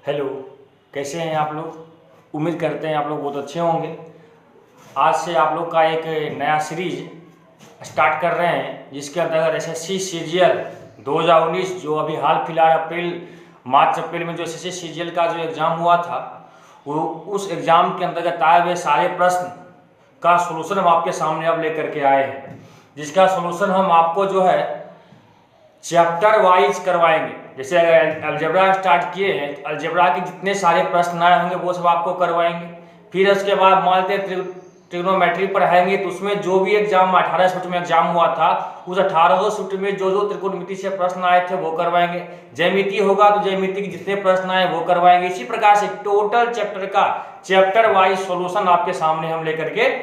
Hello, कैसे हैं आप लोग। उम्मीद करते हैं आप लोग बहुत अच्छे होंगे। आज से आप लोग का एक नया सीरीज स्टार्ट कर रहे हैं जिसके अंतर्गत एसएससी सीजीएल 2019 जो अभी हाल फिलहाल मार्च अप्रैल में जो एसएससी सीजीएल का जो एग्ज़ाम हुआ था वो उस एग्ज़ाम के अंतर्गत आए हुए सारे प्रश्न का सॉल्यूशन हम आपके सामने अब लेकर के आए हैं, जिसका सॉल्यूशन हम आपको जो है चैप्टर वाइज करवाएंगे। जैसे अगर अलजेब्रा स्टार्ट किए हैं तो अलजेब्रा के जितने सारे प्रश्न आए होंगे वो सब आपको करवाएंगे। फिर उसके बाद मान लेते हैं ट्रिग्नोमेट्री पढ़ाएंगे तो उसमें जो भी एग्जाम 18 शिफ्ट में एग्जाम हुआ था उस 18 शिफ्ट में जो जो त्रिकोणमिति से प्रश्न आए थे वो करवाएंगे। ज्यामिति होगा तो ज्यामिति के जितने प्रश्न आए वो करवाएंगे। इसी प्रकार से टोटल चैप्टर का चैप्टर वाइज सॉल्यूशन आपके सामने हम लेकर के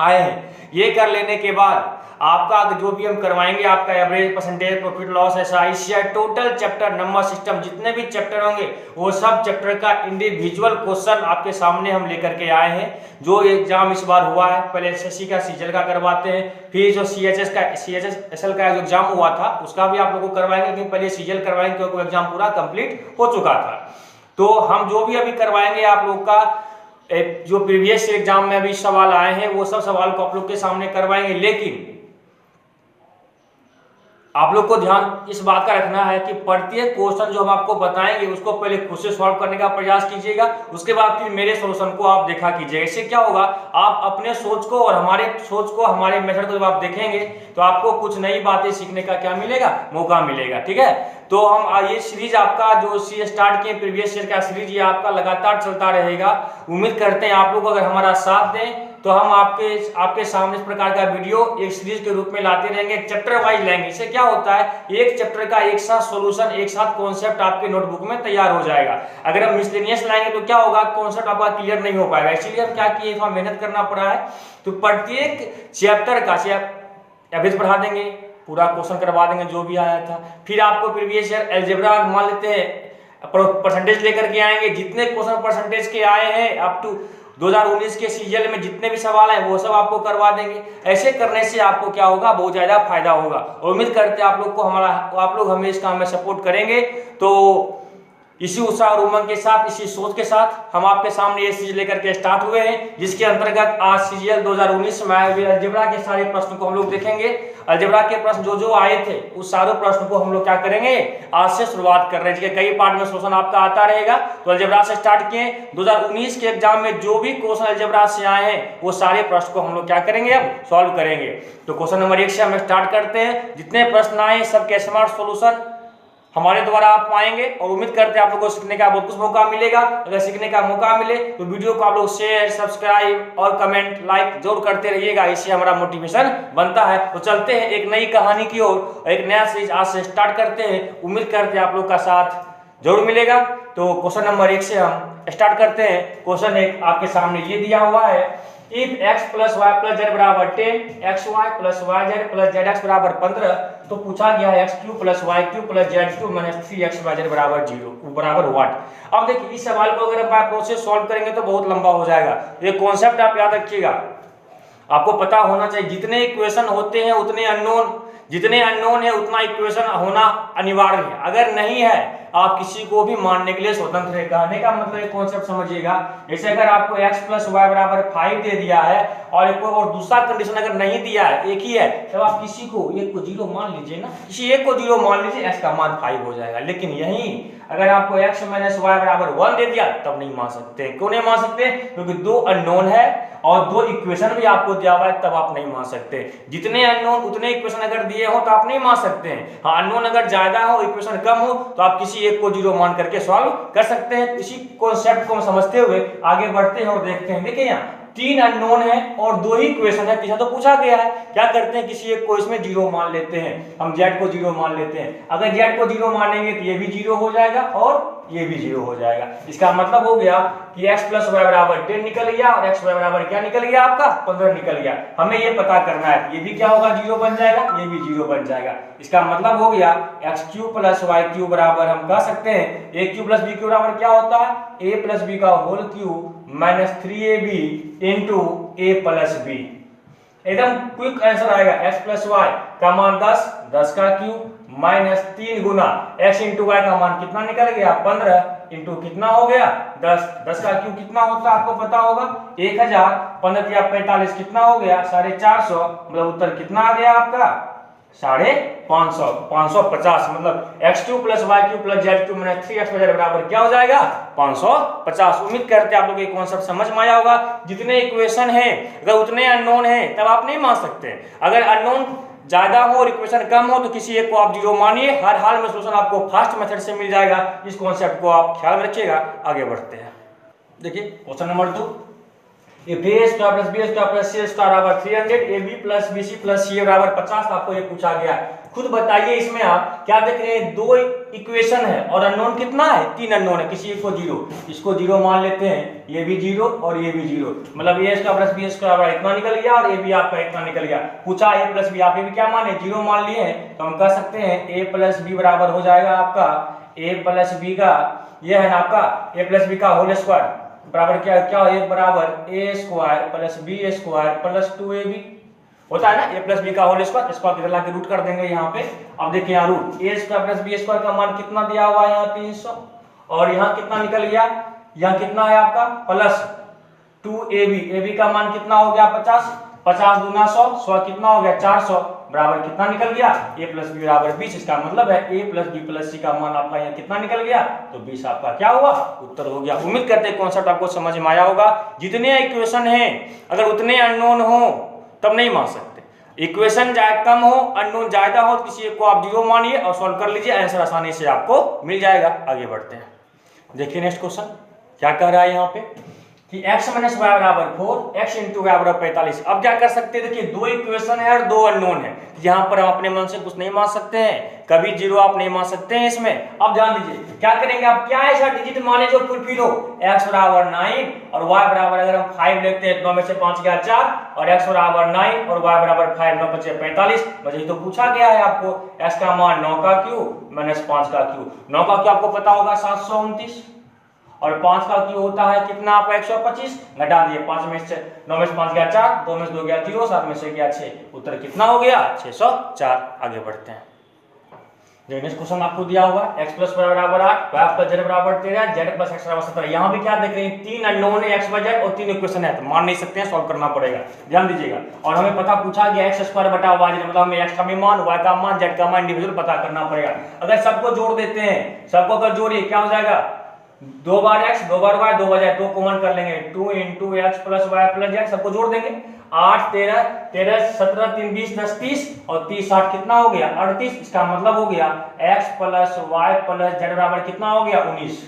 आए हैं। ये कर लेने के बाद आपका जो भी हम करवाएंगे आपका average, percentage, profit loss, SIC, total chapter, number system, जितने भी चैप्टर होंगे वो सब चैप्टर का इंडिविजुअल क्वेश्चन आपके सामने हम लेकर के आए हैं। जो एग्जाम इस बार हुआ है, पहले एसएससी का सीजीएल का करवाते हैं, फिर जो सीएचएसएल का जो एग्जाम हुआ था उसका भी आप लोगों को करवाएंगे, लेकिन पहले सीजीएल करवाएंगे क्योंकि एग्जाम पूरा कंप्लीट हो चुका था। तो हम जो भी अभी करवाएंगे आप लोग का जो प्रीवियस एग्जाम में अभी सवाल आए हैं वो सब सवाल को आप लोग के सामने करवाएंगे। लेकिन आप लोग को ध्यान इस बात का रखना है कि प्रत्येक क्वेश्चन जो हम आपको बताएंगे उसको पहले खुद से सॉल्व करने का प्रयास कीजिएगा, उसके बाद फिर मेरे सॉल्यूशन को आप देखा कीजिएगा। इससे क्या होगा, आप अपने सोच को और हमारे सोच को, हमारे मेथड को जब आप देखेंगे तो आपको कुछ नई बातें सीखने का क्या मिलेगा, मौका मिलेगा। ठीक है, तो हम ये सीरीज आपका जो स्टार्ट किए प्रीवियस ईयर का सीरीज, ये आपका लगातार चलता रहेगा। उम्मीद करते हैं आप लोग अगर हमारा साथ दें तो हम आपके सामने इस प्रकार का वीडियो एक सीरीज के रूप में लाते रहेंगे, चैप्टर वाइज लेंगे। इससे क्या होता है, एक चैप्टर का एक साथ सॉल्यूशन, एक साथ कॉन्सेप्ट आपके नोटबुक में तैयार हो जाएगा। अगर हम मिसलेनियस लाएंगे तो क्या होगा, कॉन्सेप्ट आपका क्लियर नहीं हो पाएगा। इसीलिए हम क्या किए, थोड़ा मेहनत करना पड़ा है। तो प्रत्येक चैप्टर का एवरेज पढ़ा देंगे, पूरा क्वेश्चन करवा देंगे जो भी आया था। फिर आपको प्रीवियस ईयर अलजेब्रा मान लेते हैं परसेंटेज लेकर के आएंगे, जितने क्वेश्चन परसेंटेज के आए हैं अप टू 2019 के सीजीएल में जितने भी सवाल हैं वो सब आपको करवा देंगे। ऐसे करने से आपको क्या होगा, बहुत ज्यादा फायदा होगा। और उम्मीद करते हैं आप लोग हमें इस काम में सपोर्ट करेंगे। तो इसी उत्साह और उमंग के साथ, इसी सोच के साथ हम आपके सामने ये सीरीज लेकर के स्टार्ट हुए हैं, जिसके अंतर्गत आज सीजीएल 2019 में आए हुए अलजेब्रा के सारे प्रश्न को हम लोग देखेंगे। अलजेब्रा के प्रश्न जो जो आए थे उस सारे प्रश्न को हम लोग क्या करेंगे, आज से शुरुआत कर रहे हैं। कई पार्ट में सॉल्यूशन आपका आता रहेगा। तो अलजेब्रा से स्टार्ट किए, 2019 के एग्जाम में जो भी क्वेश्चन अलजेब्रा से आए हैं वो सारे प्रश्न को हम लोग क्या करेंगे, अब सॉल्व करेंगे। तो क्वेश्चन नंबर 1 से हम स्टार्ट करते हैं। जितने प्रश्न आए सबके स्मार्ट सॉल्यूशन हमारे द्वारा आप पाएंगे और उम्मीद करते हैं आप लोगों को सीखने का बहुत कुछ मौका मिलेगा। अगर सीखने का मौका मिले तो वीडियो को आप लोग शेयर, सब्सक्राइब और कमेंट, लाइक जरूर करते रहिएगा, इससे हमारा मोटिवेशन बनता है। तो चलते हैं एक नई कहानी की ओर, एक नया सीरीज आज से स्टार्ट करते हैं। उम्मीद करते हैं आप लोग का साथ जरूर मिलेगा। तो क्वेश्चन नंबर 1 से हम स्टार्ट करते हैं। क्वेश्चन 1 आपके सामने ये दिया हुआ है, if x plus y plus z बराबर 10, xy plus y z plus z x बराबर 15, तो पूछा गया है x cube plus y cube plus z cube minus 3x y z बराबर 0 बराबर व्हाट। अब देखिए इस सवाल को अगर आप प्रोसेस सॉल्व करेंगे तो बहुत लंबा हो जाएगा। ये कॉन्सेप्ट आप याद रखिएगा, आपको पता होना चाहिए जितने इक्वेशन होते हैं उतने अननोन है उतना इक्वेशन होना अनिवार्य है। अगर नहीं है आप किसी को भी मानने के लिए स्वतंत्र है। कहने का मतलब एक कॉन्सेप्ट समझिएगा, जैसे अगर आपको x प्लस वाई बराबर 5 दे दिया है और दूसरा कंडीशन अगर नहीं दिया है, एक ही है, तब आप किसी को एक को 0 मान लीजिए ना, किसी एक को 0 मान लीजिए, x का मान 5 हो जाएगा। लेकिन यही अगर आपको x माइनस वाई बराबर 1 दे दिया तब नहीं मान सकते। क्यों नहीं मान सकते, क्योंकि 2 अननोन है और 2 इक्वेशन भी आपको दिया हुआ है, तब आप नहीं मान सकते। जितने अननोन उतने इक्वेशन अगर दिए हो तो आप नहीं मान सकते हैं। हाँ, अननोन अगर ज्यादा हो, इक्वेशन कम हो, तो आप किसी एक को 0 मान करके सॉल्व कर सकते हैं। इसी कॉन्सेप्ट को समझते हुए आगे बढ़ते हैं और देखते हैं। देखिए यहाँ 3 अननोन है और 2 ही इक्वेशन है, पीछे तो पूछा गया है। क्या करते हैं, किसी एक को इसमें 0 मान लेते हैं, हम z को 0 मान लेते हैं। अगर z को 0 मानेंगे तो ये भी 0 हो जाएगा और ये भी 0 हो जाएगा। इसका मतलब हो गया कि x प्लस वाई बराबर 10 निकल गया और x वाई बराबर क्या निकल गया, आपका 15 निकल गया। हमें ये पता करना है, ये भी क्या होगा, 0 बन जाएगा, ये भी 0 बन जाएगा। इसका मतलब हो गया x cube plus y cube बराबर, हम कह सकते हैं a cube plus b cube बराबर क्या होता है, a प्लस b का whole cube minus 3ab into a plus b। एकदम क्विक आंसर आएगा। x प्लस वाई का मान 10, 10 का क्यूब माइनस 3 गुना x इंटू वाई का मान कितना निकल गया 15 इंटू कितना हो गया 10। 10 का क्यूब कितना होता है आपको पता होगा 1000, 15 या 45 कितना हो गया 450, मतलब उत्तर कितना आ गया आपका 550, 550 मतलब x3 plus y3 plus z3 minus 3x बराबर क्या हो जाएगा 550। उम्मीद करते हैं आप लोग ये कॉन्सेप्ट समझ में आया होगा। जितने इक्वेशन हैं अगर उतने अननोन हैं तब आप नहीं मान सकते। अगर अननोन ज्यादा हो और इक्वेशन कम हो तो किसी एक को आप जीरो मानिए, हर हाल में सोल्यूशन आपको फास्ट मेथड से मिल जाएगा। इस कॉन्सेप्ट को आप ख्याल रखिएगा। आगे बढ़ते हैं, देखिए question number 2, if a square plus b square plus c square बराबर 300, ab plus bc plus ca बराबर 50 आपको ये पूछा गया। खुद बताइए इसमें आप क्या देख रहे हैं, दो इक्वेशन है और अननोन कितना है 3 अननोन है, किसी एक को जीरो, इसको जीरो मान लेते हैं, ये भी जीरो और ये भी जीरो, मतलब a square plus b square बराबर इतना निकल गया और a भी आपका इतना निकल गया। पूछा a प्लस b, आप ये भी क्या माने जीरो मान लिए हैं, तो हम कह सकते हैं a प्लस b बराबर हो जाएगा आपका a प्लस b का, ये है ना आपका a प्लस b का होल स्क्वायर बराबर क्या क्या एक बराबर A square plus B square plus 2ab होता है ना, a प्लस बी का होल स्क्वायर, इसको आप इधर लाके रूट कर देंगे यहाँ पे। अब देखिए यहाँ root a square plus B square का मान कितना दिया हुआ है यहाँ 300 और यहाँ कितना निकल गया, यहाँ कितना है आपका प्लस 2ab, का मान कितना हो गया 50, 50 दूना 100, 100 कितना हो गया 400 बराबर कितना निकल गया a प्लस बी बराबर 20। इसका मतलब है a प्लस बी प्लस सी का मान आपका यहाँ कितना निकल गया, तो 20 आपका क्या हुआ उत्तर हो गया। उम्मीद करते हैं कॉन्सेप्ट आपको समझ में आया होगा। जितने इक्वेशन हैं अगर उतने अननोन हो तब नहीं मान सकते, इक्वेशन कम हो अननोन ज्यादा हो तो किसी एक को आप जीरो मानिए और सॉल्व कर लीजिए, आंसर आसानी से आपको मिल जाएगा। आगे बढ़ते हैं, देखिए नेक्स्ट क्वेश्चन क्या कह रहा है यहाँ पे कि x माइनस वाई बराबर 4, x इंटू वाई बराबर 45। अब क्या कर सकते हैं, देखिए दो इक्वेशन है और दो अननोन है, यहाँ पर हम अपने मन से कुछ नहीं मान सकते हैं, कभी जीरो आप नहीं मान सकते हैं इसमें। अब ध्यान दीजिए क्या करेंगे, आप क्या ऐसा डिजिट माने जो फुलफिल हो, x बराबर 9 और y बराबर अगर हम 5 लेते हैं 9 में से 5 गया 4 और x बराबर 9 और y बराबर 5, 9 बचे 45। वही तो पूछा गया है आपको, x का मान 9 का क्यूब माइनस 5 का क्यूब, 9 का क्यूब आपको पता होगा 729 और 5 का क्यूब होता है कितना आपका 125, घटा दिए 5 में से 9 में से 5 गया 4, 2 में से 2 गया 0, 7 में से गया 6, उत्तर कितना हो गया 604। आगे बढ़ते हैं, नेक्स्ट क्वेश्चन आपको दिया हुआ x प्लस y बराबर 8, y प्लस z बराबर 13, z प्लस x बराबर 17। यहाँ भी क्या देख रहे हैं, 3 अननोन है x y z और 3 इक्वेशन है, तो मान नहीं सकते हैं, सॉल्व करना पड़ेगा, ध्यान दीजिएगा। और हमें पता पूछा गया x स्क्वायर बटा y, मतलब हमें x का भी मान y का मान z का मान इंडिविजुअल पता करना पड़ेगा। अगर सबको जोड़ देते हैं, सबको अगर जोड़िए क्या हो जाएगा, 2 बार x 2 बार y 2 बार z, 2 कॉमन कर लेंगे, 2 into x plus y plus z, सबको जोड़ देंगे, 8 13 13 17 3 20 10 30 और 30 60 कितना हो गया 38। इसका मतलब हो गया x plus y plus z बराबर कितना हो गया 19।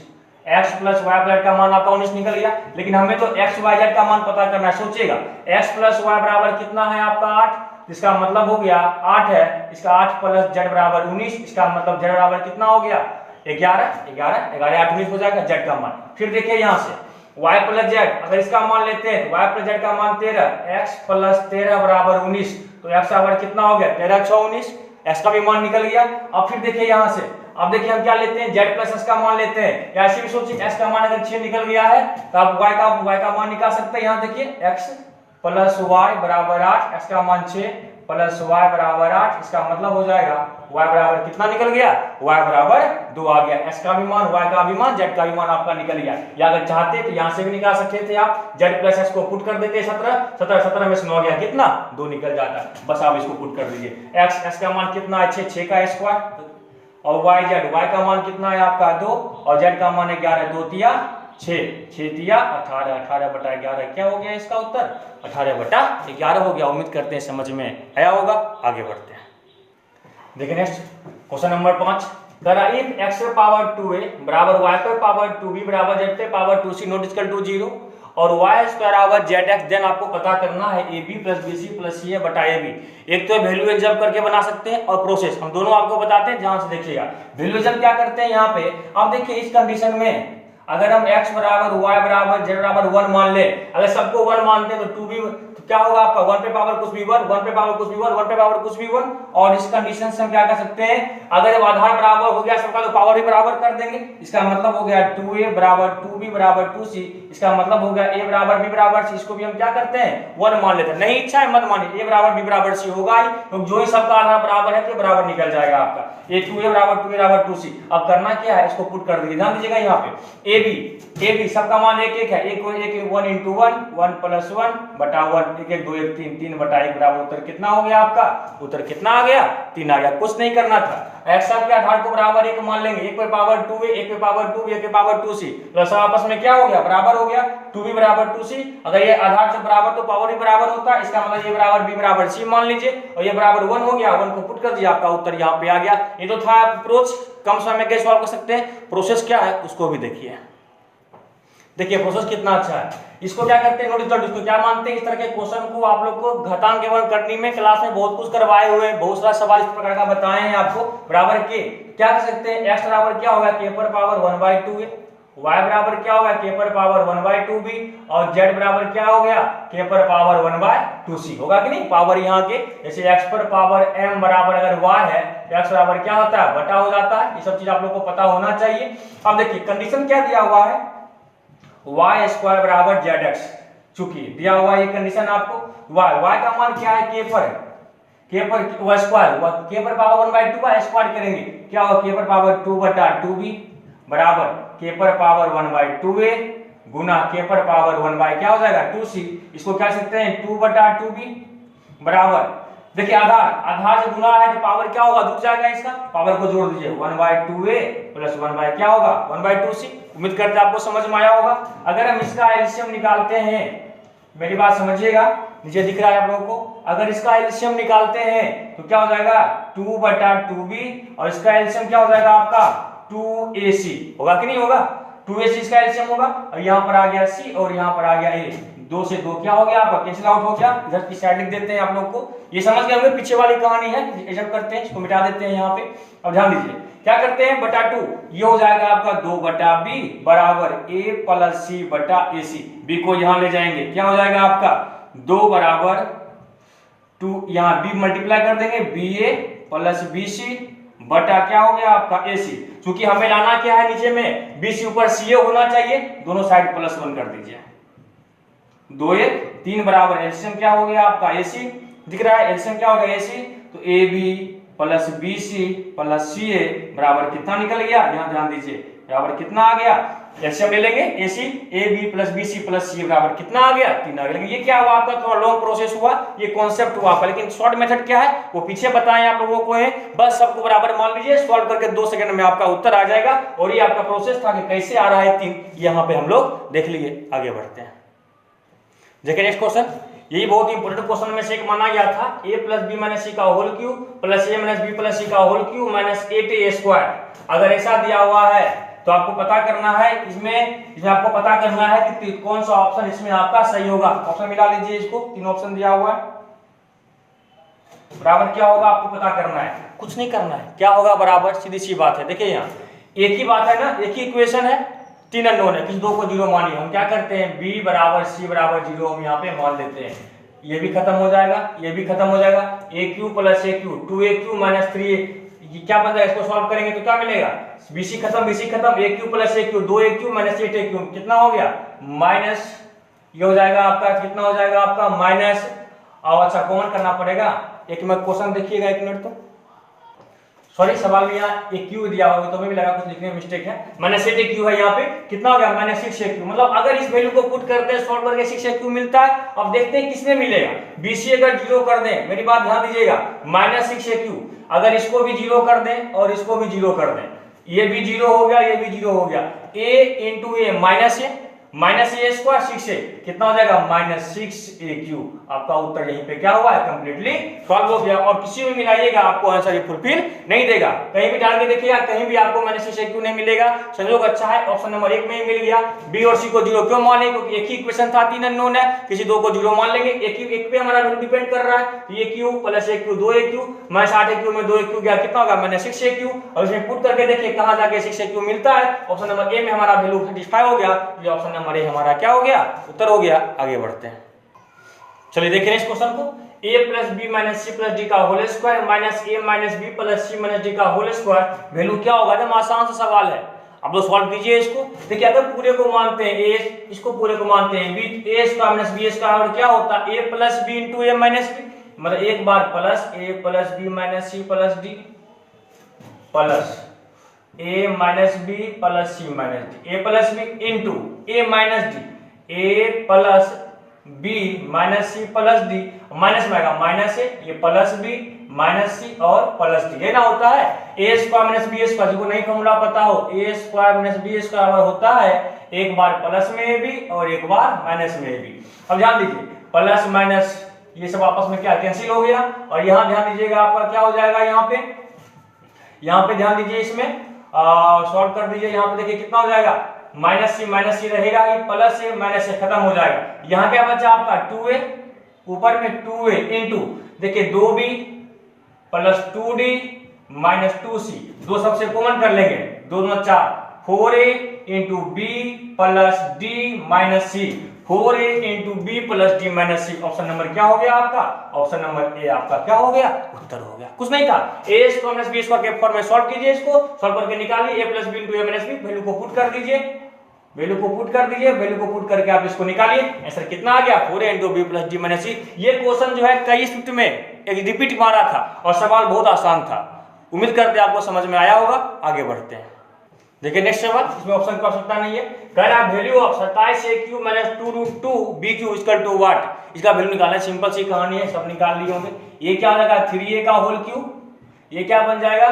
x प्लस y प्लस का मान आपका 19 निकल गया, लेकिन हमें तो x y z का मान पता करना है। सोचिएगा x प्लस y बराबर कितना है आपका 8, इसका मतलब हो गया 8 है, इसका 8 प्लस z बराबर 19, इसका मतलब z बराबर कितना हो गया 11 11 11 8 19 हो जाएगा z का मान। फिर देखिए यहाँ से y प्लस z, अगर इसका मान लेते हैं तो y प्लस z का मान 13, x प्लस 13 बराबर 19, तो x बराबर कितना हो गया 13 6 19, x का भी मान निकल गया। अब फिर देखिए यहाँ से, अब देखिए हम क्या लेते हैं z प्लस s का मान लेते हैं, या ऐसे भी सोचिए s का मान अगर 6 निकल गया है तो आप y का मान निकाल सकते हैं। यहाँ देखिए x प्लस y बराबर 8, x का मान 6 प्लस y बराबर 8, इसका मतलब हो जाएगा y बराबर कितना निकल गया, y बराबर 2 आ गया। x का भी मान, y का भी मान, z का भी मान आपका निकल गया। या अगर चाहते तो यहाँ से भी निकाल सकते थे आप, z प्लस s को पुट कर देते 17 17 17 में से 9 गया कितना 2 निकल जाता, बस आप इसको पुट कर दीजिए। x का मान कितना है 6 6 का स्क्वायर और y का मान कितना है आपका 2 और z का मान है 11 2 तिया 6 6 तिया 18 18 बटा 11 क्या हो गया इसका उत्तर 18 बटा 11 हो गया। उम्मीद करते हैं समझ में आया होगा। आगे बढ़ते हैं, देखिए नेक्स्ट क्वेश्चन नंबर 5, करा इफ x पावर 2a बराबर y पर पावर 2b बराबर z पे power 2c not equal to 0 और y स्क्वायर बराबर zx, देन आपको पता करना है ab plus bc plus ca बटा ab। एक तो वैल्यू एग्जाम करके बना सकते हैं और प्रोसेस, हम दोनों आपको बताते हैं। ध्यान से देखिएगा, वैल्यू एग्जाम क्या करते हैं यहाँ पे, अब देखिए इस कंडीशन में अगर हम x बराबर y बराबर z बराबर 1 मान ले, अगर सबको 1 मानते हैं तो 2 भी तो क्या होगा आपका 1 पे पावर कुछ भी 1, 1 पे पावर कुछ भी 1, 1 पे पावर कुछ भी 1। और इस कंडीशन से हम क्या कर सकते हैं, अगर जब आधार बराबर हो गया सबका तो पावर भी बराबर कर देंगे। इसका मतलब हो गया 2a बराबर 2b बराबर 2c, इसका मतलब हो गया a बराबर b बराबर c। इसको भी हम क्या करते हैं 1 मान लेते हैं। नहीं इच्छा है मत मानिए, a बराबर b बराबर c होगा ही, तो जो ही सबका आधार बराबर है तो बराबर निकल जाएगा आपका a 2a बराबर 2b बराबर 2c। अब करना क्या है, इसको पुट कर दीजिए। ध्यान दीजिएगा यहाँ पे ab सबका मान 1 1 है, 1 1 into 1 1 + 1 बटा 1 1 1 2 1 3 3 बटा 1 बराबर उत्तर कितना हो गया आपका, उत्तर कितना आ गया 3 आ गया। कुछ नहीं करना था, x के आधार को बराबर 1 मान लेंगे, 1 पे पावर 2a 1 पे पावर 2b 1 पे पावर 2c, प्लस आपस में क्या हो गया बराबर हो गया 2b बराबर 2c। अगर ये आधार से बराबर तो पावर भी बराबर होता है, इसका मतलब ये बराबर b बराबर c मान लीजिए, और ये बराबर 1 हो गया, 1 को पुट कर दिया, आपका उत्तर यहाँ पे आ गया। ये तो था अप्रोच, कम समय में कैसे सॉल्व कर सकते हैं, प्रोसेस क्या है उसको भी देखिए। देखिए प्रोसेस कितना अच्छा है। इसको क्या करते हैं नोट रिजल्ट, इसको क्या मानते हैं, इस तरह के क्वेश्चन को आप लोग को घातांक एवं करनी में क्लास में बहुत कुछ करवाए हुए, बहुत सारा सवाल इस प्रकार का बताए हैं आपको। बराबर के क्या कर सकते हैं, x बराबर क्या होगा k पर पावर 1/2a, y बराबर क्या होगा k पर पावर 1/2b, और z बराबर क्या हो गया k पर पावर 1/2c होगा कि नहीं। पावर यहाँ के जैसे x पर पावर m बराबर अगर y है तो x बराबर क्या होता है बटा हो जाता है। ये सब चीज आप लोग को पता होना चाहिए। अब देखिए कंडीशन क्या दिया हुआ है, y² बराबर zx, चूंकि दिया हुआ ये कंडीशन आपको, y का मान क्या है k पर y स्क्वायर, k पर पावर 1/2 का स्क्वायर करेंगे क्या होगा k पर पावर 2/2b बराबर k पर पावर 1/2a गुना k पर पावर 1 क्या हो जाएगा 2c। इसको क्या सकते हैं 2/2b बराबर, देखिए आधार से गुना है तो पावर क्या होगा जुड़ जाएगा, इसका पावर को जोड़ दीजिए 1/2a प्लस 1 क्या होगा 1/2c। उम्मीद करते हैं आपको समझ में आया होगा। अगर हम इसका एलसीएम निकालते हैं, मेरी बात समझिएगा, नीचे दिख रहा है आप लोगों को, अगर इसका एलसीएम निकालते हैं तो क्या हो जाएगा 2/2b, और इसका एलसीएम क्या हो जाएगा आपका 2ac होगा कि नहीं होगा, 2ac इसका एलसीएम होगा, और यहाँ पर आ गया c और यहाँ पर आ गया a, 2 से 2 क्या हो गया आपका कैंसिल आउट हो गया। इधर की साइड लिख देते हैं आप लोग को, ये समझ गए होंगे पीछे वाली कहानी है, जब करते हैं इसको मिटा देते हैं यहाँ पे। अब ध्यान दीजिए क्या करते हैं बटा 2, ये हो जाएगा आपका 2/b बराबर a प्लस c बटा ac, b को यहाँ ले जाएंगे क्या हो जाएगा आपका 2 बराबर 2, यहाँ b मल्टीप्लाई कर देंगे ba प्लस bc बटा क्या हो गया आपका ac। क्योंकि हमें लाना क्या है नीचे में bc ऊपर ca होना चाहिए, दोनों साइड +1 कर दीजिए, 2 1 3 बराबर एलसीएम क्या हो गया आपका ac दिख रहा है, एलसीएम क्या हो गया ac, तो ab plus bc plus ca बराबर कितना निकल गया, यहाँ ध्यान दीजिए बराबर कितना आ गया, एलसीएम ले लेंगे ac ab plus bc plus c बराबर कितना आ गया 3 आ गया। लेकिन ये क्या हुआ आपका थोड़ा लॉन्ग प्रोसेस हुआ, ये कॉन्सेप्ट हुआ आपका, लेकिन शॉर्ट मेथड क्या है वो पीछे बताएं आप लोगों को है, बस सबको बराबर मान लीजिए, सॉल्व करके 2 सेकंड में आपका उत्तर आ जाएगा। और ये आपका प्रोसेस था कि कैसे आ रहा है 3, यहाँ पे हम लोग देख लिए। आगे बढ़ते हैं, देखिए नेक्स्ट क्वेश्चन, यही बहुत इंपॉर्टेंट क्वेश्चन में से एक माना गया था, a plus B minus C का whole cube plus a minus B plus सी का whole cube minus 8a square. अगर ऐसा दिया हुआ है तो आपको पता करना है, इसमें आपको पता करना है कि कौन सा ऑप्शन इसमें आपका सही होगा। ऑप्शन मिला लीजिए इसको, 3 ऑप्शन दिया हुआ है, बराबर क्या होगा आपको पता करना है, कुछ नहीं करना है, क्या होगा बराबर सीधी सी बात है। देखिए यहाँ एक ही बात है ना, एक ही इक्वेशन है, 3 अननोन है, किसी 2 को 0 मानिए, हम क्या करते हैं b बराबर c बराबर 0 हम यहाँ पे मान लेते हैं, ये भी खत्म हो जाएगा, ये भी खत्म हो जाएगा, a³ plus a³ 2a³ minus 3a, ये क्या बन जाएगा, इसको सॉल्व करेंगे तो क्या मिलेगा bc खत्म a³ plus a³ 2a³ minus 8a³ कितना हो गया माइनस, ये हो जाएगा आपका कितना हो जाएगा आपका माइनस, और अच्छा कॉमन करना पड़ेगा। एक मिनट क्वेश्चन देखिएगा, 1 मिनट, तो सॉरी सवाल में यहाँ एक क्यू दिया हुआ है तो मैं भी लगा कुछ लिखने में मिस्टेक है, माइनस 8a³ है यहाँ पे, कितना हो गया माइनस 6a³, मतलब अगर इस वैल्यू को पुट करते हैं सॉल्व करके 6a³ मिलता है। अब देखते हैं किसमें मिलेगा, bc अगर 0 कर दें, मेरी बात ध्यान दीजिएगा, माइनस 6a³ अगर इसको भी 0 कर दें और इसको भी 0 कर दें, ये भी 0 हो गया, ये भी 0 हो गया, a into A minus A minus A square 6a कितना हो जाएगा -6a³ आपका उत्तर यहीं पे क्या हुआ है कंप्लीटली सॉल्व हो गया। और किसी में मिलाइएगा आपको आंसर ये फुलफिल नहीं देगा, कहीं भी डाल के देखिएगा कहीं भी आपको -6a³ नहीं मिलेगा। संयोग अच्छा है ऑप्शन नंबर 1 में ही मिल गया। बी और सी को 0 क्यों माने, क्योंकि एक ही इक्वेशन था, 3 अननोन है, किसी दो को 0 मान लेंगे, एक पे हमारा वैल्यू डिपेंड कर रहा है। तो a³ + a³ 2a³ -8a³ में 2a³ गया कितना होगा -6a³। और इसमें पुट करके देखिए कहां जाके 6a³ मिलता है, ऑप्शन नंबर ए में हमारा वैल्यू 35 हो गया। ये ऑप्शन नंबर ए हमारा क्या हो गया उत्तर हो गया। आगे बढ़ते हैं, चलिए देखिए इस क्वेश्चन को। a + b - c + d का whole square -a - b + c - d का होल स्क्वायर वैल्यू क्या होगा। एकदम आसान सा सवाल है, आप लोग सॉल्व कीजिए इसको। देखिए अगर पूरे को मानते हैं a, इसको पूरे को मानते हैं b, a square - b square क्या होता है a + b * a - b, मतलब एक बार plus a + b - c + d plus a - b + c - d, a + b * a - d, a + b - c + d, minus में आएगा माइनस a, ये प्लस b माइनस c और प्लस d, ये ना होता है a स्क्वायर - b स्क्वायर। जिसको नहीं फॉर्मूला पता हो, a स्क्वायर - b स्क्वायर होता है एक बार प्लस में ab और एक बार माइनस में ab। अब ध्यान दीजिए प्लस माइनस ये सब आपस में क्या कैंसिल हो गया, और यहाँ ध्यान दीजिएगा आपका क्या हो जाएगा, यहाँ पे ध्यान दीजिए, इसमें सॉल्व कर दीजिए। यहाँ पे देखिए कितना हो जाएगा -c रहेगा, ये प्लस a माइनस a खत्म हो जाएगा। यहाँ क्या बचा आपका 2a, ऊपर में 2a इंटू देखिए 2b + 2d - 2c, दो सबसे कॉमन कर लेंगे, 2 2 4, 4a into b + d - c, 4a into b + d - c। Option number क्या हो गया आपका, ऑप्शन नंबर ए आपका क्या हो गया उत्तर हो गया। कुछ नहीं था, a स्क्वायर - b स्क्वायर के फॉर्म में सॉल्व कीजिए, इसको सॉल्व करके निकालिए a + b * a - b, value को पुट कर दीजिए, वैल्यू को पुट करके आप इसको निकालिए। आंसर कितना आ गया 4a * b + d - c। ये क्वेश्चन जो है कई शिफ्ट में एक रिपीट मारा था और सवाल बहुत आसान था। उम्मीद करते हैं आपको समझ में आया होगा। आगे बढ़ते हैं, देखिए नेक्स्ट सवाल, इसमें ऑप्शन की आवश्यकता नहीं है। कह रहा है value of 27a³ - 2√2b³ = what. इसका वैल्यू निकालना है, सिंपल सी कहानी है, सब निकाल लिए होंगे। ये क्या हो जाएगा 3a का होल क्यूब, ये क्या बन जाएगा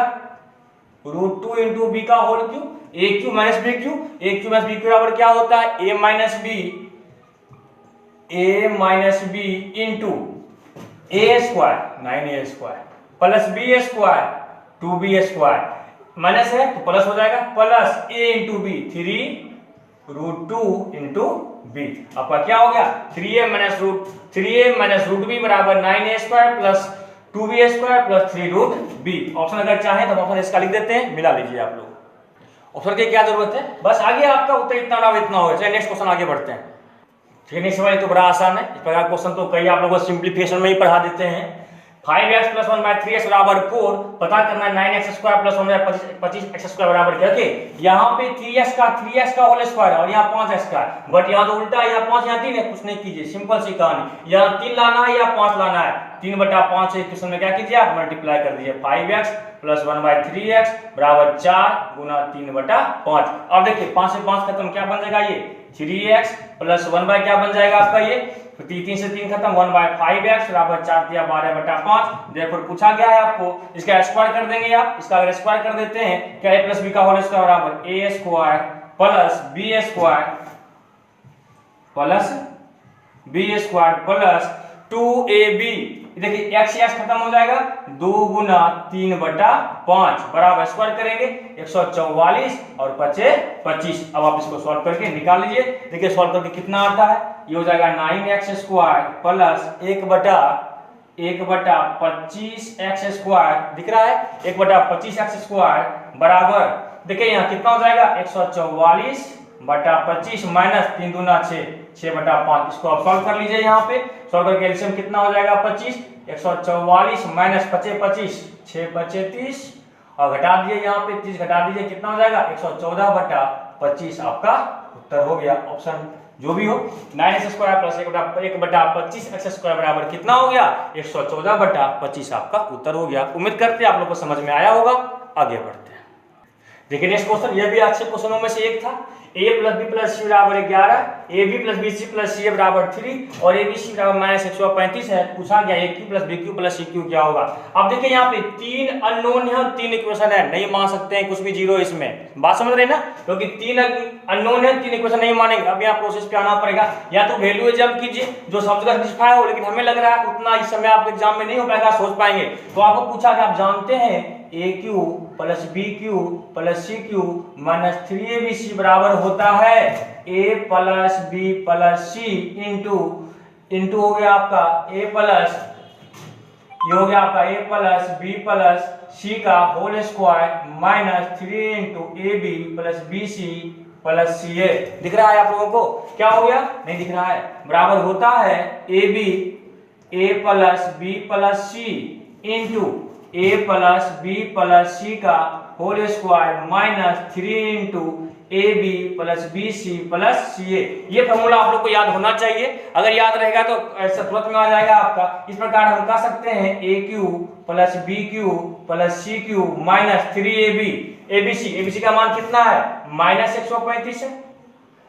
√2 × b का whole cube, a³ - b³ a³ - b³ बराबर क्या होता है a - b into a square 9a square plus b square 2b square, minus है तो प्लस हो जाएगा, प्लस a × b 3√2 × b। आपका क्या हो गया 3a - √b बराबर 9a square plus 2b square plus 3√b। Option अगर चाहे तो ऑप्शन इसका लिख देते हैं, मिला लीजिए आप लोग। ऑप्शन की क्या जरूरत है, बस आगे आपका उत्तर इतना ना इतना होगा। चलिए नेक्स्ट क्वेश्चन आगे बढ़ते हैं। ठीक है, नेक्स्ट सवाल तो बड़ा आसान है, इस प्रकार क्वेश्चन तो कई आप लोगों को सिंप्लीफिकेशन में ही पढ़ा देते हैं। 5x + 1/3x बराबर 4 पता करना है 9x² + 1/25x² बराबर क्या। यहाँ पे 3x का होल स्क्वायर है और यहाँ 5x का, बट यहाँ तो उल्टा है, यहाँ 5 यहाँ 3 है। कुछ नहीं कीजिए, सिंपल सी कहानी, यहाँ 3 लाना है या 5 लाना है, 3/5 है। क्वेश्चन में क्या कीजिए आप मल्टीप्लाई कर दीजिए, 5x + 1/3x बराबर 4 × 3/5। अब देखिए 5 से 5 खत्म, क्या बन जाएगा ये 3x + 1 क्या बन जाएगा आपका ये 3 से 3 खत्म 1/5x बराबर 4 × 12/5। देखो पूछा गया है आपको, इसका स्क्वायर कर देंगे आप, इसका अगर स्क्वायर कर देते हैं क्या a + b का होल स्क्वायर बराबर a square plus b square plus b square plus 2ab। देखिए x से x खत्म हो जाएगा, 2 × 3/5 बराबर स्क्वायर करेंगे 144 और 25। अब आप इसको सॉल्व करके निकाल लीजिए। देखिए सॉल्व करके कितना आता है, ये हो जाएगा 9x² प्लस 1/25x² दिख रहा है 1/25x² बराबर, देखिए यहाँ कितना हो जाएगा 144/25 माइनस 3 दूना 6/5। इसको आप सॉल्व कर लीजिए, यहाँ पे सॉल्व करके एलसीएम कितना हो जाएगा 25, 144 माइनस 25 6 × 30 और घटा दीजिए, यहाँ पे 30 घटा दीजिए, कितना हो जाएगा 114/25। आपका उत्तर हो गया। ऑप्शन जो भी हो 9x² प्लस 1/25x² बराबर कितना हो गया 114/25। आपका उत्तर हो गया। उम्मीद करते हैं आप लोग को समझ में आया होगा। आगे बढ़ते हैं, देखिए नेक्स्ट क्वेश्चन, यह भी अच्छे क्वेश्चनों में से एक था। a plus B plus C बराबर 11, A B plus B C plus C A बराबर 3 और ए बी सी बराबर -135 है। पूछा गया A cube plus B cube plus C cube क्या होगा। अब देखिए यहाँ पे 3 अननोन है और 3 इक्वेशन है, नहीं मान सकते हैं कुछ भी जीरो इसमें, बात समझ रहे हैं ना, क्योंकि 3 अननोन है 3 इक्वेशन नहीं मानेंगे। अब यहाँ प्रोसेस पे आना पड़ेगा, या तो वैल्यू जंप कीजिए जो सब जगह स्पेसिफाई हो, लेकिन हमें लग रहा है उतना इस समय आपके एग्जाम में नहीं हो पाएगा, सोच पाएंगे। तो आपको पूछा कि आप जानते हैं A cube plus B cube plus C cube minus 3abc बराबर होता है A plus B plus C into हो गया आपका ए प्लस, ये हो गया आपका ए प्लस बी प्लस सी का whole square minus 3 into A B plus B C plus C A. दिख रहा है आप लोगों को, क्या हो गया, नहीं दिख रहा है, बराबर होता है A B A plus B plus C into A plus B plus सी का whole square minus 3 into A B plus B C plus C A. ये फॉर्मूला आप लोग को याद होना चाहिए, अगर याद रहेगा तो ऐसा तुरंत में आ जाएगा आपका। इस प्रकार हम कह सकते हैं A cube plus B cube plus C cube minus 3ab ABC का मान कितना है, -135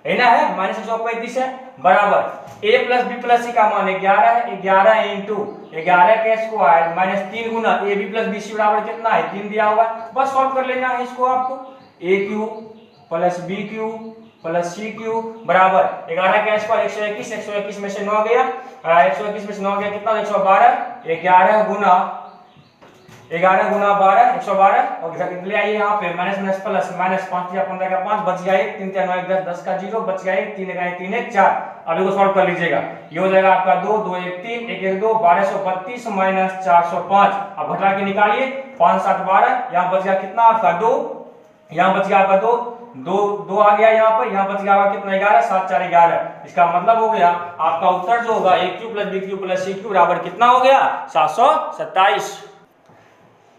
है ना, है -135 है, बराबर ए प्लस बी प्लस सी का मान 11 है, 11 इंटू 11 के स्क्वायर माइनस 3 गुना a B plus B c बराबर कितना है, 3 दिया हुआ है। बस सॉल्व कर लेना है इसको आपको। A cube plus B cube plus C cube बराबर 11 का स्क्वायर 121, 121 में से 9 गया, 121 में से 9 गया कितना, 112, 11 गुना 12 112 और ले आइए यहाँ पे माइनस प्लस माइनस 5 या 15 का 5 बच गया 1, 3 3 9 10 10 का 0 बच गया 1, 3 1 3 1 4। अब इसको सॉल्व कर लीजिएगा, ये हो जाएगा आपका 2 2 1 3 1 1 2 1232 माइनस 405। अब घटा के निकालिए 5 7 12, यहाँ बच गया कितना आपका 2, यहाँ बच गया आपका 2 आ गया यहाँ पर, यहाँ बच गया आपका कितना 11 7 4 11। इसका मतलब हो गया आपका उत्तर जो होगा A cube plus B cube plus C cube बराबर कितना हो गया 727।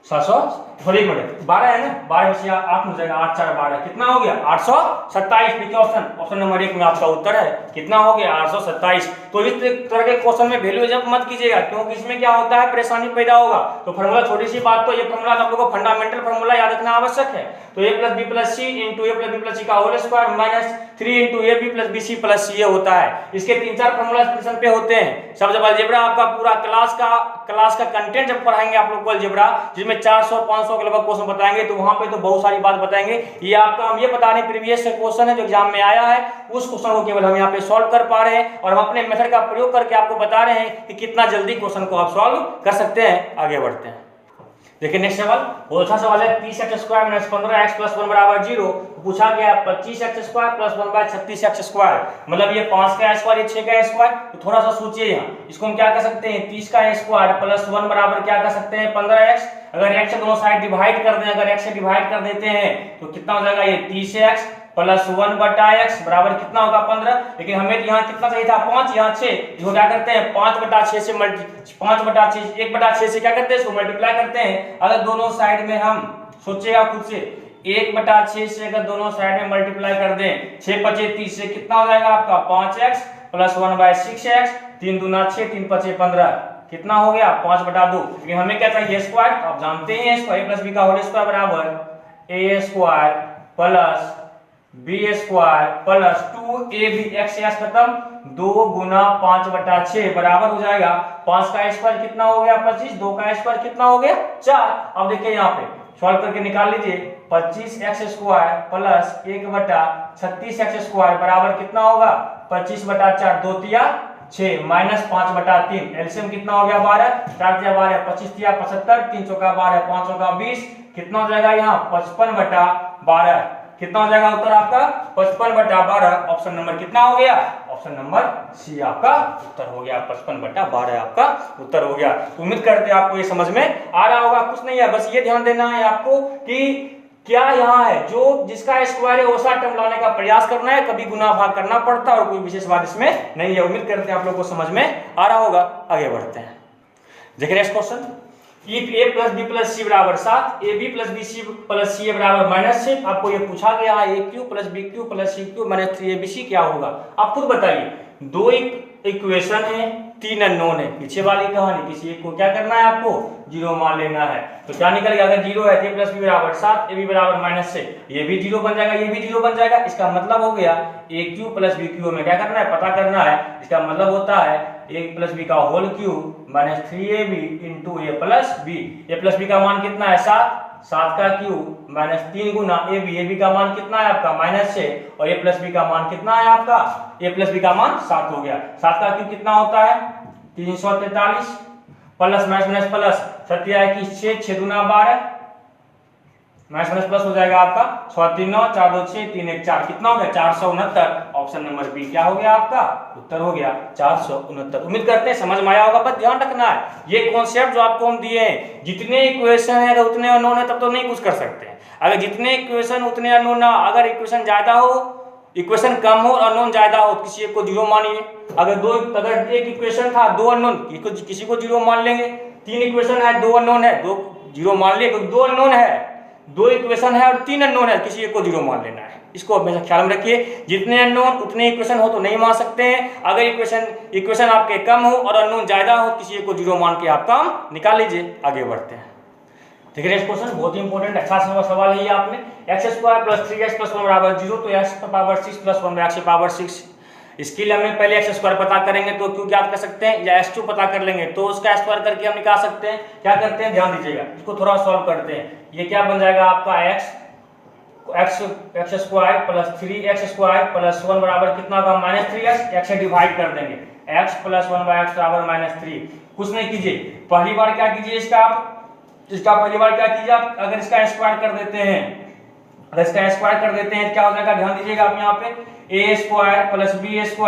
12 है ना, 12 में से 8 हो जाएगा, 8 4 12 कितना हो गया 827। देखिए ऑप्शन नंबर 1 में आपका उत्तर है, कितना हो गया 827। तो इस तरह के क्वेश्चन में वैल्यू जंप मत कीजिएगा, क्योंकि इसमें क्या होता है परेशानी पैदा होगा। तो फॉर्मूला छोटी सी बात, तो ये फॉर्मूला आप लोगों को फंडामेंटल फॉर्मूला याद रखना आवश्यक है। तो A plus B plus C into A plus B plus सी का whole square minus 3 into A B plus B C plus C A होता है। इसके 3-4 फॉर्मूला एक्सप्रेशन पे होते हैं। सब जब अलजेब्रा आपका पूरा क्लास का कंटेंट जब पढ़ाएंगे आप लोग को अलजेब्रा, जिसमें 400-500 के लगभग क्वेश्चन बताएंगे, तो वहां पे तो बहुत सारी बात बताएंगे। ये आपका हम ये बता रहे प्रीवियस क्वेश्चन है जो एग्जाम में आया है, उस क्वेश्चन को केवल हम यहाँ पे सॉल्व कर पा रहे हैं, और हम अपने मेथड का प्रयोग करके आपको बता रहे हैं कि कितना जल्दी क्वेश्चन को आप सॉल्व कर सकते हैं। आगे बढ़ते हैं, देखिए नेक्स्ट सवाल बहुत अच्छा सवाल है। 30x² - 15x + 1 बराबर 0। पूछा गया 25x² + 1/36x², मतलब ये 5 का स्क्वायर ये 6 का स्क्वायर। तो थोड़ा सा सोचिए यहाँ, इसको हम क्या कर सकते हैं 30 का स्क्वायर प्लस 1 बराबर क्या कर सकते हैं 15x। अगर x से दोनों साइड डिवाइड कर दें, अगर x से डिवाइड कर देते हैं तो कितना हो जाएगा ये 30x प्लस 1/x बराबर कितना होगा 15। लेकिन हमें यहाँ कितना चाहिए था 5, यहाँ 6। इसको क्या करते हैं 5/6 से 5/6 1/6 से क्या करते हैं इसको मल्टीप्लाई करते हैं। अगर दोनों साइड में हम सोचिएगा खुद से 1/6 से अगर दोनों साइड में मल्टीप्लाई कर दें 6 5 30 से कितना हो जाएगा आपका 5x प्लस 1/6x, 3 दूना 6 3 5 15 कितना हो गया 5/2। लेकिन हमें क्या चाहिए स्क्वायर, आप जानते हैं स्क्वायर प्लस बी का होल स्क्वायर बराबर A square plus B square plus 2ab x से खत्म 2 गुना 5/6 बराबर हो जाएगा 5 का स्क्वायर कितना हो गया 25, 2 का स्क्वायर कितना हो गया 4। अब देखिए यहाँ पे सॉल्व करके निकाल लीजिए 25x² प्लस 1/36x² बराबर कितना होगा 25/4 2 तिया 6 माइनस 5/3। एलसीएम कितना हो गया 12, 4 तिया 12 25 तिया 75, 3 चौका 12 5 चौका 20 कितना हो जाएगा यहाँ 55/12। कितना हो जाएगा उत्तर आपका 55/12। ऑप्शन नंबर कितना हो गया, ऑप्शन नंबर सी आपका उत्तर हो गया, 55/12 आपका उत्तर हो गया। उम्मीद करते हैं आपको ये समझ में आ रहा होगा। कुछ नहीं है, बस ये ध्यान देना है आपको कि क्या यहाँ है जो जिसका स्क्वायर है वैसा टर्म लाने का प्रयास करना है, कभी गुना भाग करना पड़ता है और कोई विशेष बात इसमें नहीं है। उम्मीद करते हैं आप लोग को समझ में आ रहा होगा। आगे बढ़ते हैं, देखिए next question. If a plus b plus c बराबर 7, ab plus bc plus ca बराबर -6, आपको ये पूछा गया है aq plus bq plus cq -3abc क्या होगा। आप खुद बताइए, दो इक्वेशन है, 3 अननोन है। पीछे वाली कहानी, किसी एक को क्या करना है, आपको 0 मान लेना है। तो क्या निकल गया, अगर 0 है तो a प्लस बी बराबर 7, ए बी बराबर -6, ये भी 0 बन जाएगा, ये भी 0 बन जाएगा। इसका मतलब हो गया A cube plus B Q में क्या करना है, पता करना है। इसका मतलब होता है a प्लस बी का whole cube -3ab into A plus B. A plus B का मान कितना है, 7, 7 का क्यूब -3 गुना ए बी का मान कितना है आपका -6, और ए प्लस बी का मान कितना है आपका, ए प्लस बी का मान 7 हो गया। 7 का क्यूब कितना होता है, 343, प्लस माइनस प्लस 7 21 6, 6 दूना 12, माइनस प्लस हो जाएगा आपका 6 3 9, 4 2 6, 3 1 4, कितना हो गया 469। ऑप्शन नंबर बी क्या हो गया आपका, उत्तर हो गया 469। उम्मीद करते हैं समझ में आया होगा। बस ध्यान रखना है, ये कॉन्सेप्ट जो आपको हम दिए हैं, जितने इक्वेशन है अगर उतने अननोन है तब तो नहीं कुछ कर सकते हैं। अगर जितने इक्वेशन उतने अननोन ना, अगर इक्वेशन ज्यादा हो, इक्वेशन कम हो और अननोन ज्यादा हो, किसी एक को 0 मानिए। अगर एक इक्वेशन था 2 अननोन, किसी को 0 मान लेंगे। 3 इक्वेशन है 2 अननोन है, 2 0 मान लिए, 2 अननोन है, 2 इक्वेशन है और 3 अननोन है, किसी एक को 0 मान लेना है। इसको हमेशा ख्याल में रखिए, जितने अननोन उतने इक्वेशन हो तो नहीं मान सकते हैं। अगर इक्वेशन आपके कम हो और अननोन ज्यादा हो, किसी एक को 0 मान के आप काम निकाल लीजिए। आगे बढ़ते हैं, ठीक है। नेक्स्ट क्वेश्चन बहुत ही इंपॉर्टेंट, अच्छा सवाल है ये आपने। x² + 3x + 1 बराबर 0, तो x की पावर 6 + 1 x की पावर 6। इसके लिए हमें पहले x² पता करेंगे तो क्यों ज्ञात कर सकते हैं, या x2 पता कर लेंगे तो उसका स्क्वायर करके हम निकाल सकते हैं। क्या करते हैं, ध्यान दीजिएगा, इसको थोड़ा सॉल्व करते हैं। ये क्या बन जाएगा आपका x² + 3x² + 1 बराबर कितना होगा, -3x। x से डिवाइड कर देंगे, x + 1/x बराबर -3। कुछ नहीं कीजिए, पहली बार क्या कीजिए, इसका पहली बार क्या कीजिए आप, अगर इसका स्क्वायर कर देते हैं, अगर इसका स्क्वायर कर देते हैं क्या हो जाएगा, ध्यान दीजिएगा आप यहाँ पे a² + b²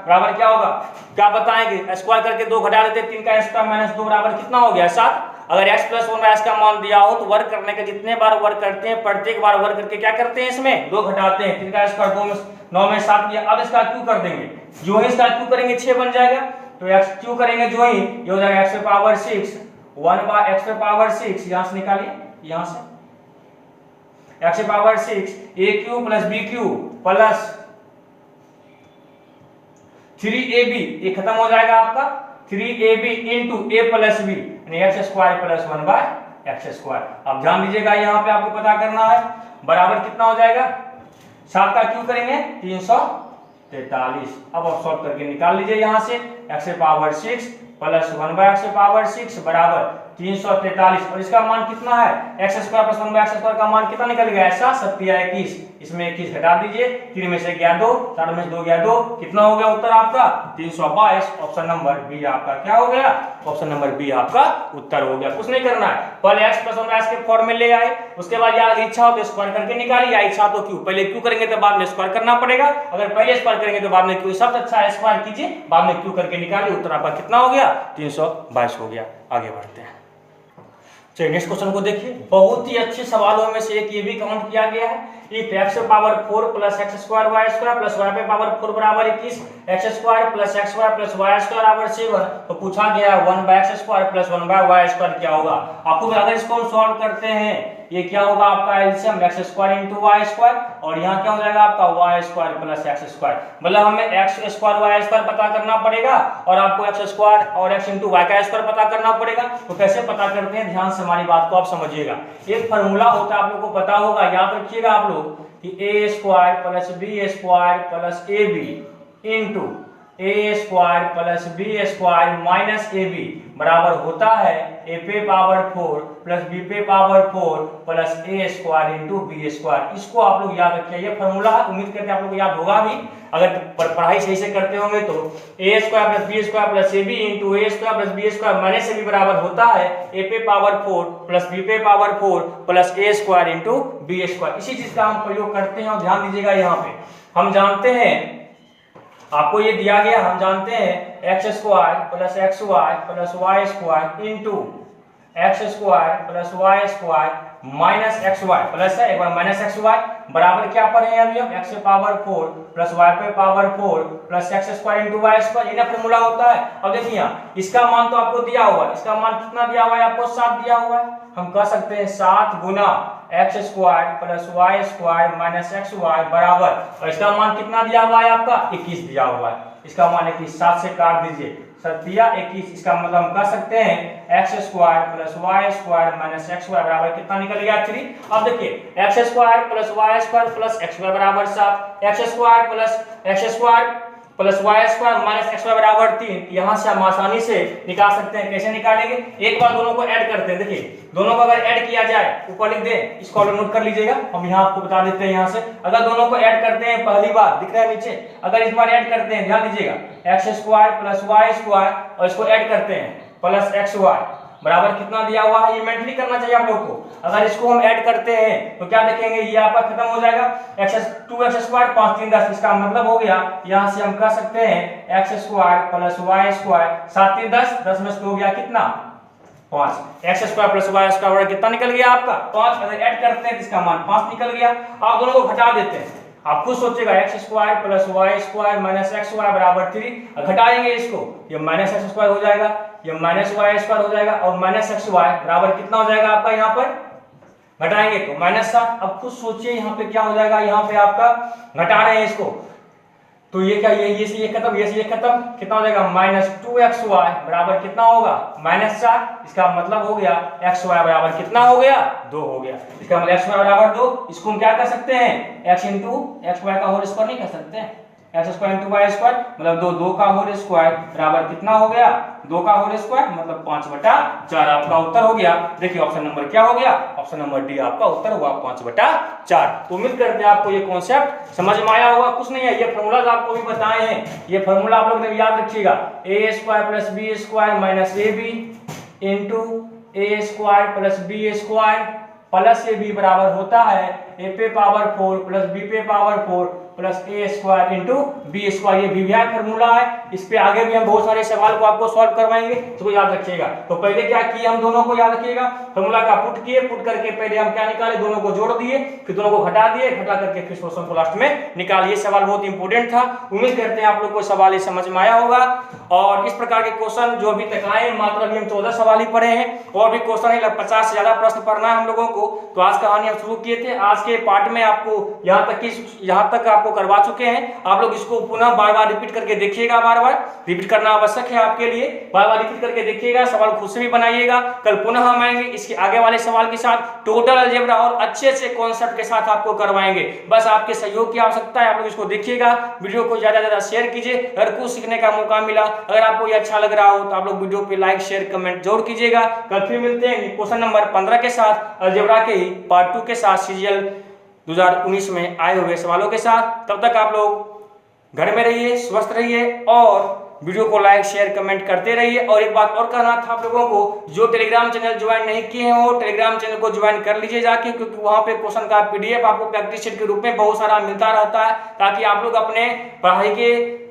बराबर क्या होगा, क्या बताएंगे, स्क्वायर करके 2 घटा देते हैं, 3 का स्क्वायर -2 बराबर कितना हो गया, 7। अगर x + 1/x का मान दिया हो तो वर्ग करने के जितने बार वर्ग करते हैं, प्रत्येक बार वर्ग करके क्या करते हैं, इसमें 2 घटाते हैं। 3 का स्क्वायर 2 में 9 में 7 किया। अब इसका क्यू कर देंगे, जो ही इसका क्यू करेंगे 6 बन जाएगा। तो x क्यू करेंगे जो ही, ये हो जाएगा x की पावर 6 1/x की पावर 6, यहां से निकालिए, यहां से x की power 6 a³ + b³ plus 3ab, ये खत्म हो जाएगा आपका 3ab इंटू a + b, यानी x² + 1/x²। अब ध्यान दीजिएगा, यहाँ पे आपको पता करना है बराबर कितना हो जाएगा, 7 का क्यू करेंगे 343। अब आप सॉल्व करके निकाल लीजिए यहाँ से, x की पावर 6 प्लस 1/x की पावर 6 बराबर 343, और इसका मान कितना है, x² + 1/x² का मान कितना निकल गया, ऐसा 7 या 21, इसमें 21 घटा दीजिए, 3 में से गया 2, 4 में से 2 गया 2, कितना हो गया उत्तर आपका 322। ऑप्शन नंबर बी आपका क्या हो गया, ऑप्शन नंबर बी आपका उत्तर हो गया। कुछ नहीं करना है, पहले x + 1/x के फॉर्म में ले आए, उसके बाद यार इच्छा हो तो स्क्वायर करके निकालिए, या इच्छा तो क्यू, पहले क्यू करेंगे तो बाद में स्क्वायर करना पड़ेगा, अगर पहले स्क्वायर करेंगे तो बाद में क्यू, सबसे अच्छा स्क्वायर कीजिए, बाद में क्यू करके निकालिए, उत्तर आपका कितना हो गया 322 हो गया। आगे बढ़ते हैं, चलिए नेक्स्ट क्वेश्चन को देखिए। बहुत ही अच्छे सवालों में से एक ये भी काउंट किया गया है। इफ x की पावर 4 + x² y² + y की पावर 4 बराबर 21, x² + xy + y² बराबर 7, तो पूछा गया 1/x² + 1/y² क्या होगा। आपको अगर इसको हम सॉल्व करते हैं, ये क्या होगा आपका एलसीएम x² × y², और यहाँ क्या हो जाएगा आपका y² + x²। मतलब हमें x² y² पता करना पड़ेगा और आपको x² और x × y का स्क्वायर पता करना पड़ेगा। तो कैसे पता करते हैं, ध्यान से हमारी बात को आप समझिएगा। एक फार्मूला होता है, आप लोगों को पता होगा, याद रखिएगा आप लोग कि a² + b² + ab into a² + b² - ab बराबर होता है a पे पावर 4 + b पे पावर 4 + a² × b²। इसको आप लोग याद रखिए, ये फार्मूला उम्मीद करते हैं आप लोग को याद होगा भी, अगर पढ़ाई सही से करते होंगे तो a² + b² + ab into a² + b² - ab बराबर होता है a पे पावर 4 + b पे पावर 4 + a² × b²। इसी चीज का हम प्रयोग करते हैं, और ध्यान दीजिएगा यहाँ पे हम जानते हैं, आपको ये दिया गया, हम जानते हैं x² + xy + y² into x² + y² - xy plus है एक बार -xy बराबर क्या पर है, अभी हम x की पावर 4 + y पे पावर 4 + x² × y², ये ना फार्मूला होता है। अब देखिए इसका मान तो आपको दिया हुआ है, इसका मान कितना दिया हुआ है आपको, 7 दिया हुआ है। हम कह सकते हैं 7 गुना x² + y² - xy बराबर, और इसका मान कितना दिया हुआ है आपका 21 दिया हुआ है। इसका मान 21, 7 से काट दीजिए, 7×21, इसका मतलब हम कह सकते हैं x square plus y square minus x y बराबर कितना निकल गया 3। अब देखिए x square plus y square plus x y बराबर 7, x square plus y square minus x y बराबर 3। यहाँ से हम आसानी से निकाल सकते हैं। कैसे निकालेंगे, एक बार दोनों को ऐड करते हैं। देखिए दोनों को अगर ऐड किया जाए, ऊपर लिख दें, इसको नोट कर लीजिएगा, हम यहाँ आपको बता देते हैं। यहाँ से अगर दोनों को ऐड करते हैं, पहली बार दिख रहा है नीचे, अगर इस बार ऐड करते हैं, ध्यान दीजिएगा, x square plus y square और इसको ऐड करते हैं प्लस एक्स वाई बराबर कितना दिया हुआ है, ये मेंटली करना चाहिए आप लोग को। अगर इसको हम ऐड करते हैं तो क्या देखेंगे, ये आपका खत्म हो जाएगा, 2x स्क्वायर 5 3 10, इसका मतलब हो गया, यहाँ से हम कह सकते हैं x square plus y square 7 3 10, 10 में से हो गया कितना 5, x square plus y square कितना निकल गया आपका 5। अगर ऐड करते हैं तो इसका मान 5 निकल गया। आप दोनों को घटा देते हैं, आप खुद सोचिएगा, x square plus y square minus x y बराबर 3, घटाएंगे इसको, ये माइनस एक्स स्क्वायर हो जाएगा, ये माइनस वाई स्क्वायर हो जाएगा और माइनस एक्स वाई बराबर कितना हो जाएगा आपका, यहाँ पर घटाएंगे तो -7। अब खुद सोचिए यहाँ पे क्या हो जाएगा, यहाँ पे आपका घटा रहे हैं इसको, तो ये क्या, ये से ये खत्म, ये से ये खत्म, कितना हो जाएगा -2xy बराबर कितना होगा -4। इसका मतलब हो गया xy बराबर कितना हो गया 2 हो गया। इसका मतलब xy बराबर 2, इसको हम क्या कर सकते हैं, x इंटू एक्स वाई का होल स्क्वायर नहीं कर सकते हैं, x square into y square मतलब 2 का होल स्क्वायर बराबर कितना हो गया 2 का होल स्क्वायर मतलब 5/4 आपका उत्तर हो गया। देखिए ऑप्शन नंबर क्या हो गया, ऑप्शन नंबर डी आपका उत्तर हुआ 5/4। उम्मीद करते हैं आपको ये कॉन्सेप्ट समझ में आया होगा। कुछ नहीं है, ये फॉर्मूलाज आपको भी बताए हैं, ये फॉर्मूला आप लोग ने याद रखिएगा, a square plus B square minus ab into a square plus B square plus ab बराबर होता है a पे पावर 4 प्लस b पे power 4 plus a square into b square. ये वीवीआई फॉर्मूला है, इस पे आगे भी हम बहुत सारे सवाल को आपको सॉल्व करवाएंगे, इसको याद रखिएगा। तो पहले क्या किए हम दोनों को याद रखिएगा, फॉर्मूला का पुट किए, पुट करके पहले हम क्या निकाले, दोनों को जोड़ दिए, फिर दोनों को घटा दिए, घटा करके फिर सोल्यूशन को लास्ट में निकालिए। सवाल बहुत इंपॉर्टेंट था, उम्मीद करते हैं आप लोग को सवाल ये समझ में आया होगा। और इस प्रकार के क्वेश्चन जो अभी तक आए, मात्र अभी हम 14 सवाल ही पढ़े हैं और भी क्वेश्चन है 50 से ज्यादा प्रश्न पढ़ना है हम लोगों को। तो आज कहानी हम शुरू किए थे, आज के पार्ट में आपको यहाँ तक आपको करवा चुके हैं। आप लोग इसको पुनः बार बार रिपीट करके देखिएगा, बार बार रिपीट करना आवश्यक है आपके लिए, बार बार रिपीट करके देखिएगा, सवाल खुद से भी बनाइएगा। कल पुनः हम आएंगे इसके आगे वाले सवाल के साथ, टोटल अलजेब्रा और अच्छे से कॉन्सेप्ट के साथ आपको करवाएंगे। बस आपके सहयोग की आवश्यकता है, आप लोग इसको देखिएगा, वीडियो को ज्यादा से ज्यादा शेयर कीजिए, अगर कुछ सीखने का मौका मिला, अगर आपको ये अच्छा लग रहा हो तो आप लोग वीडियो पे लाइक शेयर कमेंट जरूर कीजिएगा। कल फिर मिलते हैं क्वेश्चन नंबर 15 के साथ, अलजेब्रा के ही पार्ट 2 के साथ, सीजीएल 2019 में आए हुए सवालों के साथ। तब तक आप लोग घर में रहिए, स्वस्थ रहिए और वीडियो को लाइक शेयर कमेंट करते रहिए। और एक बात और कहना था आप लोगों को, जो टेलीग्राम चैनल ज्वाइन नहीं किए हैं वो टेलीग्राम चैनल को ज्वाइन कर लीजिए जाके, क्योंकि वहां पे क्वेश्चन का पीडीएफ आपको प्रैक्टिस शीट के रूप में बहुत सारा मिलता रहता है, ताकि आप लोग अपने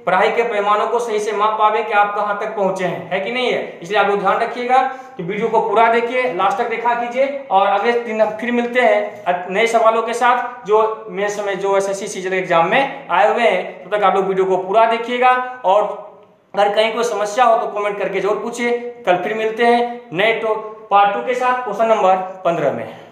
पढ़ाई के पैमानों को सही से माप पावे कि आप कहां तक पहुंचे हैं, है कि नहीं है। इसलिए आप लोग ध्यान रखिएगा कि वीडियो को पूरा देखिए, लास्ट तक देखा कीजिए। और अगले दिन फिर मिलते हैं नए सवालों के साथ जो मेंस में जो एसएससी सीजीएल एग्जाम में आए हुए हैं। तब तक आप लोग वीडियो को पूरा देखिएगा और अगर कहीं कोई समस्या हो तो कमेंट करके जरूर पूछिए। कल फिर मिलते हैं नए पार्ट 2 के साथ क्वेश्चन नंबर 15 में।